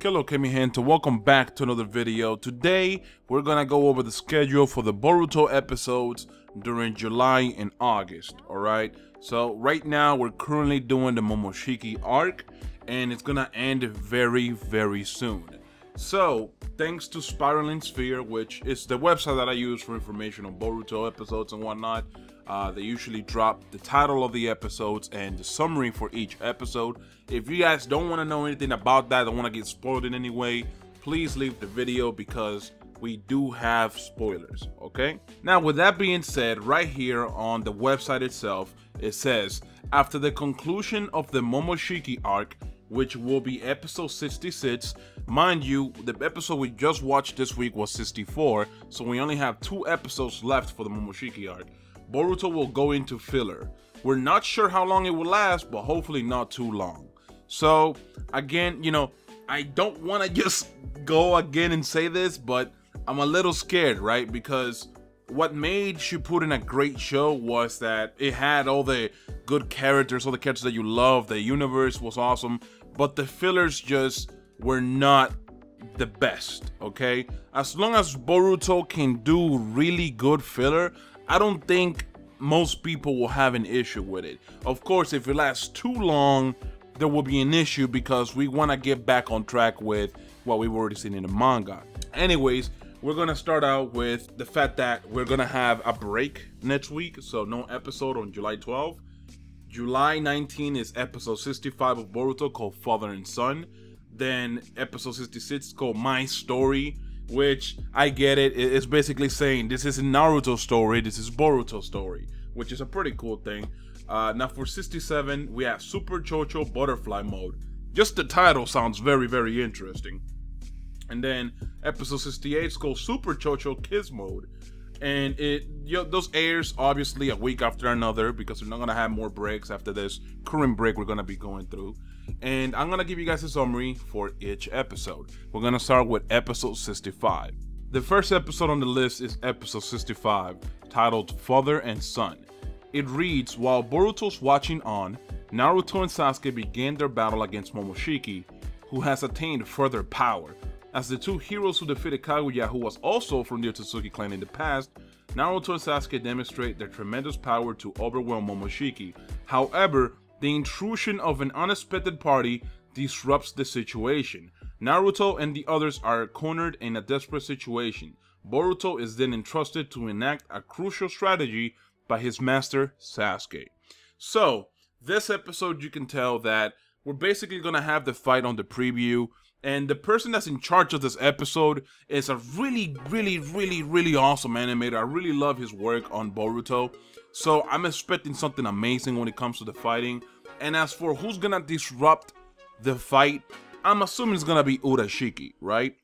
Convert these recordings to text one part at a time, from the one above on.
Hello, mi gente, welcome back to another video. Today, we're gonna go over the schedule for the Boruto episodes during July and August, alright? So, right now, we're currently doing the Momoshiki arc, and it's gonna end very, very soon. So, thanks to SpirallingSphere, which is the website that I use for information on Boruto episodes and whatnot. They usually drop the title of the episodes and the summary for each episode. If you guys don't want to know anything about that, don't want to get spoiled in any way, please leave the video because we do have spoilers, okay? Now, with that being said, right here on the website itself, it says, after the conclusion of the Momoshiki arc, which will be episode 66, mind you, the episode we just watched this week was 64, so we only have 2 episodes left for the Momoshiki arc. Boruto will go into filler. We're not sure how long it will last, but hopefully not too long. So, again, you know, I don't want to just go again and say this, but I'm a little scared, right? Because what made Shippuden a great show was that it had all the good characters, all the characters that you love, the universe was awesome, but the fillers just were not the best, okay? As long as Boruto can do really good filler, I don't think most people will have an issue with it. Of course, if it lasts too long, there will be an issue because we want to get back on track with what we've already seen in the manga. Anyways, we're going to start out with the fact that we're going to have a break next week, so no episode on July 12th. July 19 is episode 65 of Boruto called Father and Son. Then episode 66 called My Story, which I get it. It's basically saying this isn't Naruto's story, this is Boruto's story, which is a pretty cool thing. Now for 67, we have Super Chocho Butterfly Mode. Just the title sounds very, very interesting. And then episode 68 is called Super Chocho Kiss Mode. And those airs obviously a week after another because we're not going to have more breaks after this current break we're going to be going through. And I'm going to give you guys a summary for each episode. We're going to start with episode 65. The first episode on the list is episode 65, titled Father and Son. It reads, while Boruto's watching on, Naruto and Sasuke began their battle against Momoshiki, who has attained further power. As the two heroes who defeated Kaguya, who was also from the Otsutsuki clan in the past, Naruto and Sasuke demonstrate their tremendous power to overwhelm Momoshiki. However, the intrusion of an unexpected party disrupts the situation. Naruto and the others are cornered in a desperate situation. Boruto is then entrusted to enact a crucial strategy by his master, Sasuke. So, this episode you can tell that we're basically going to have the fight on the preview. And the person that's in charge of this episode is a really, really, really, really awesome animator. I really love his work on Boruto. So I'm expecting something amazing when it comes to the fighting. And as for who's gonna disrupt the fight, I'm assuming it's gonna be Urashiki, right?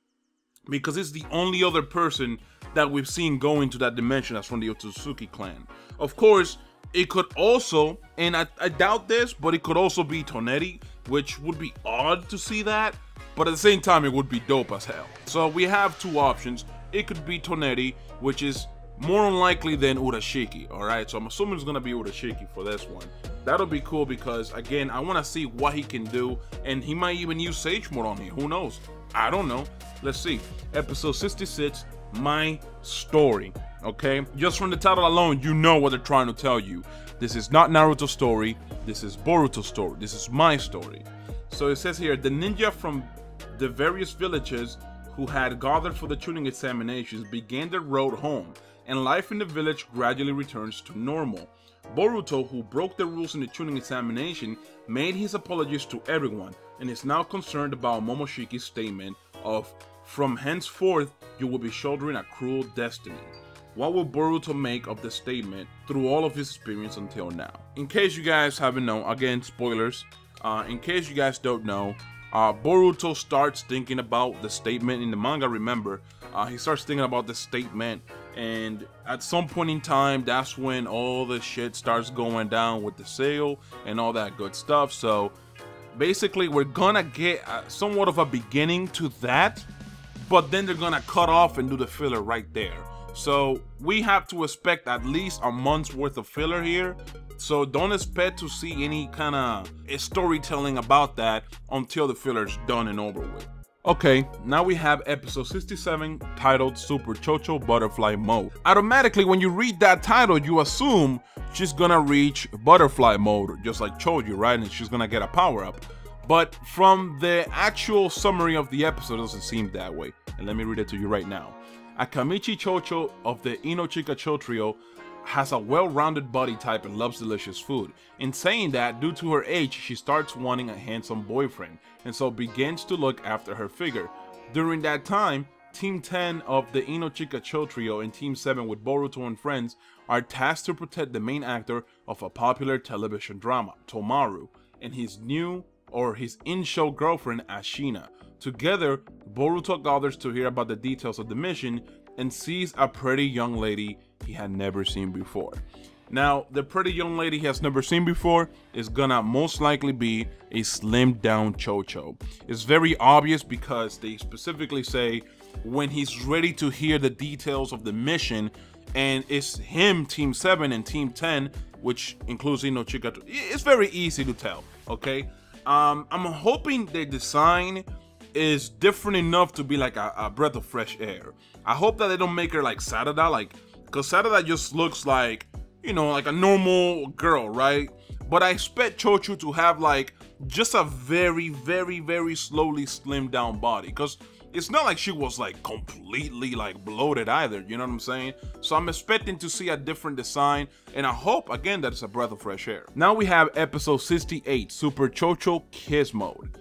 Because it's the only other person that we've seen go into that dimension that's from the Otsutsuki clan. Of course, it could also, and I doubt this, but it could also be Toneri, which would be odd to see that. But at the same time, it would be dope as hell. So we have 2 options. It could be Toneri, which is more unlikely than Urashiki, alright? So I'm assuming it's going to be Urashiki for this one. That'll be cool because, again, I want to see what he can do. And he might even use Sage Mode on here. Who knows? I don't know. Let's see. Episode 66, My Story. Okay? Just from the title alone, you know what they're trying to tell you. This is not Naruto's story. This is Boruto's story. This is my story. So it says here, the ninja from the various villages who had gathered for the tuning examinations began their road home, and life in the village gradually returns to normal. Boruto, who broke the rules in the tuning examination, made his apologies to everyone, and is now concerned about Momoshiki's statement of, from henceforth, you will be shouldering a cruel destiny. What will Boruto make of the statement through all of his experience until now? In case you guys haven't known, again, spoilers, in case you guys don't know, Boruto starts thinking about the statement in the manga. Remember, he starts thinking about the statement, and at some point in time, that's when all the shit starts going down with the sale and all that good stuff. So basically, we're gonna get somewhat of a beginning to that, but then they're gonna cut off and do the filler right there. So we have to expect at least a month's worth of filler here. So don't expect to see any kind of storytelling about that until the filler's done and over with. Okay, now we have episode 67 titled Super Chocho Butterfly Mode. Automatically, when you read that title, you assume she's gonna reach butterfly mode, just like Chocho, right? And she's gonna get a power-up. But from the actual summary of the episode, it doesn't seem that way. And let me read it to you right now. Akmichi Chocho of the Ino-Chika Cho trio has a well-rounded body type and loves delicious food. In saying that, due to her age, she starts wanting a handsome boyfriend, and so begins to look after her figure. During that time, Team 10 of the Ino-Chika Cho trio and Team 7 with Boruto and friends are tasked to protect the main actor of a popular television drama, Tomaru, and his in-show girlfriend, Ashina. Together, Boruto gathers to hear about the details of the mission and sees a pretty young lady he had never seen before. Now, the pretty young lady he has never seen before is gonna most likely be a slimmed down Chocho. It's very obvious because they specifically say when he's ready to hear the details of the mission, and it's him, Team 7 and Team 10, which includes Ino-Chika. It's very easy to tell, okay? I'm hoping the design is different enough to be like a breath of fresh air. I hope that they don't make her like Sarada, because Sarada just looks like, you know, like a normal girl, right? But I expect Chocho to have like just a very, very, very slowly slimmed down body, because it's not like she was like completely like bloated either, you know what I'm saying? So I'm expecting to see a different design, and I hope again that it's a breath of fresh air. Now we have episode 68, Super Chocho Kiss Mode.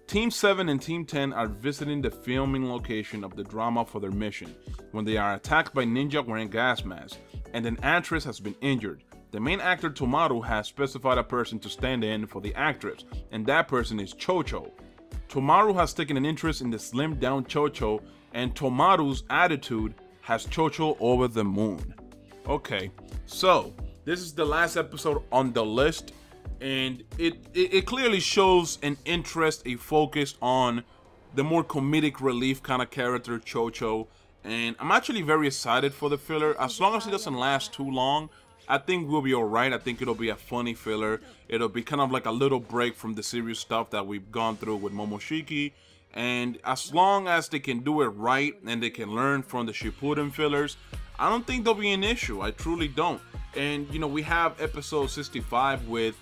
Team 7 and Team 10 are visiting the filming location of the drama for their mission when they are attacked by ninja wearing gas masks, and an actress has been injured. The main actor Tomaru has specified a person to stand in for the actress, and that person is Chocho. Tomaru has taken an interest in the slimmed down Chocho, and Tomaru's attitude has Chocho over the moon. Okay, so this is the last episode on the list, and it clearly shows an interest, a focus on the more comedic relief kind of character, Chocho, and I'm actually very excited for the filler. As long as it doesn't last too long, I think we'll be alright. I think it'll be a funny filler. It'll be kind of like a little break from the serious stuff that we've gone through with Momoshiki, and as long as they can do it right and they can learn from the Shippuden fillers, I don't think there'll be an issue. I truly don't. And you know, we have episode 65 with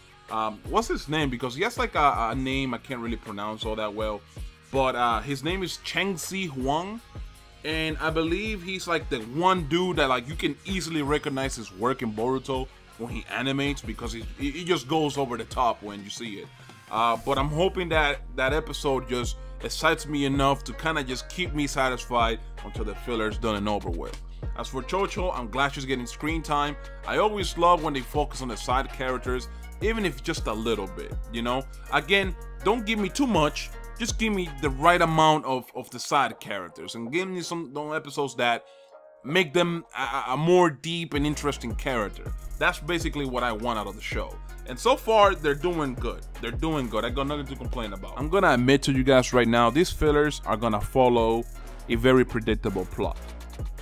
what's his name, because he has like a name I can't really pronounce all that well, but his name is Chengxi Huang, and I believe he's like the one dude that like you can easily recognize his work in Boruto when he animates, because he just goes over the top when you see it. But I'm hoping that that episode just excites me enough to kind of just keep me satisfied until the filler's done and over with. As for Chocho, I'm glad she's getting screen time. I always love when they focus on the side characters, even if just a little bit, you know? Again, don't give me too much, just give me the right amount of the side characters, and give me some episodes that make them a more deep and interesting character. That's basically what I want out of the show. And so far, they're doing good. They're doing good. I got nothing to complain about. I'm gonna admit to you guys right now, these fillers are gonna follow a very predictable plot.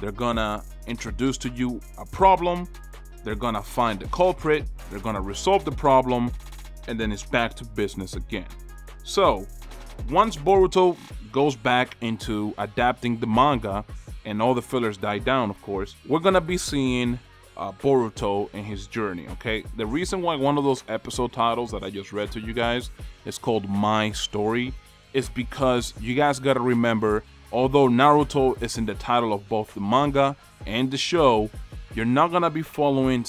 They're gonna introduce to you a problem, they're gonna find the culprit, they're gonna resolve the problem, and then it's back to business again. So, once Boruto goes back into adapting the manga, and all the fillers die down, of course, we're gonna be seeing Boruto and his journey, okay? The reason why one of those episode titles that I just read to you guys is called My Story is because you guys gotta remember, although Naruto is in the title of both the manga and the show, you're not gonna be following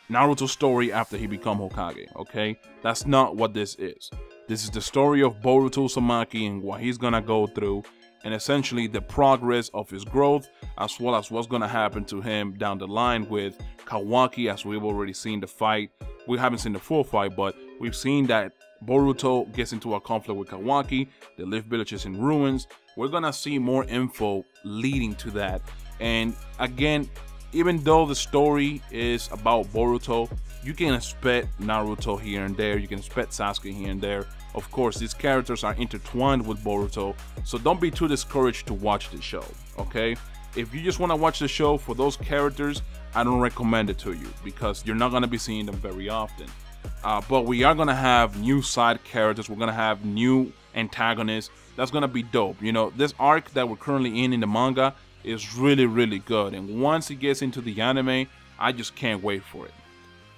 Naruto's story after he become Hokage, okay? That's not what this is. This is the story of Boruto Uzumaki and what he's gonna go through, and essentially the progress of his growth, as well as what's gonna happen to him down the line with Kawaki, as we've already seen the fight. We haven't seen the full fight, but we've seen that Boruto gets into a conflict with Kawaki, the Leaf Village is in ruins. We're gonna see more info leading to that. And again, even though the story is about Boruto, you can expect Naruto here and there, you can expect Sasuke here and there. Of course, these characters are intertwined with Boruto, so don't be too discouraged to watch the show, okay? If you just want to watch the show for those characters, I don't recommend it to you, because you're not going to be seeing them very often. But we are gonna have new side characters. We're gonna have new antagonists. That's gonna be dope. You know, this arc that we're currently in the manga is really, really good. And once it gets into the anime, I just can't wait for it.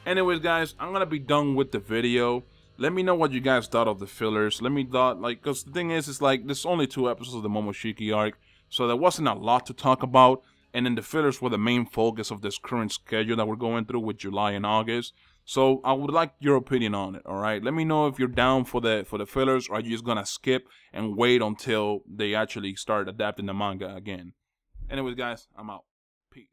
Anyways, guys, I'm gonna be done with the video. Let me know what you guys thought of the fillers. Let me thought, like, because the thing is, it's like there's only 2 episodes of the Momoshiki arc, so there wasn't a lot to talk about. And then the fillers were the main focus of this current schedule that we're going through with July and August. So I would like your opinion on it. All right, let me know if you're down for the fillers, or are you just gonna skip and wait until they actually start adapting the manga again. Anyways, guys, I'm out. Peace.